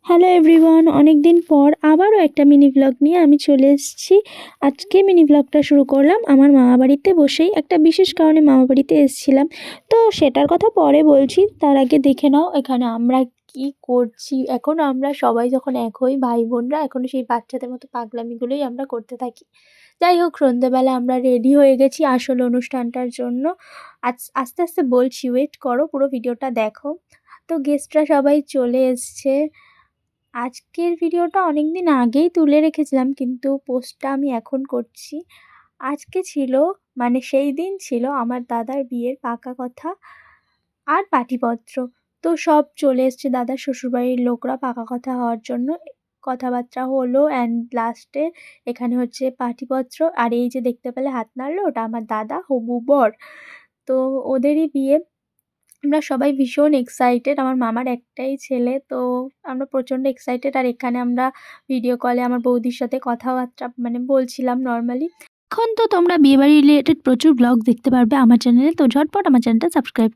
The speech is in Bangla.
হ্যালো এভরিওয়ান, অনেক দিন পর আবারও একটা মিনি ব্লগ নিয়ে আমি চলে এসেছি। আজকে মিনি ব্লগটা শুরু করলাম আমার মামাবাড়িতে বসেই। একটা বিশেষ কারণে মামাবাড়িতে এসেছিলাম, তো সেটার কথা পরে বলছি। তার আগে দেখে নাও এখানে আমরা কি করছি। এখন আমরা সবাই যখন এক হই ভাই বোনরা, এখনও সেই বাচ্চাদের মতো পাগলামিগুলোই আমরা করতে থাকি। যাই হোক, সন্ধ্যেবেলা আমরা রেডি হয়ে গেছি আসল অনুষ্ঠানটার জন্য। আস্তে আস্তে বলছি, ওয়েট করো, পুরো ভিডিওটা দেখো। তো গেস্টরা সবাই চলে এসছে। আজকের ভিডিওটা অনেক দিন আগেই তুলে রেখেছিলাম, কিন্তু পোস্টটা আমি এখন করছি। আজকে ছিল, মানে সেই দিন ছিল আমার দাদার বিয়ের পাকা কথা আর পাটিপত্র। তো সব চলে এসছে দাদার শ্বশুরবাড়ির লোকরা পাকা কথা হওয়ার জন্য। কথাবার্তা হলো অ্যান্ড লাস্টে এখানে হচ্ছে পাটিপত্র। আর এই যে দেখতে পেলে হাত নাড়লো, ওটা আমার দাদা হবু বর। তো ওদেরই বিয়ে। আমরা সবাই ভীষণ এক্সাইটেড। আমার মামার একটাই ছেলে, তো আমরা প্রচণ্ড এক্সাইটেড। আর এখানে আমরা ভিডিও কলে আমার বৌদির সাথে কথাবার্তা মানে বলছিলাম নর্মালি। এখন তো তোমরা বিয়েবাড়ি রিলেটেড প্রচুর ব্লগ দেখতে পারবে আমার চ্যানেলে, তো ঝটপট আমার চ্যানেলটা সাবস্ক্রাইব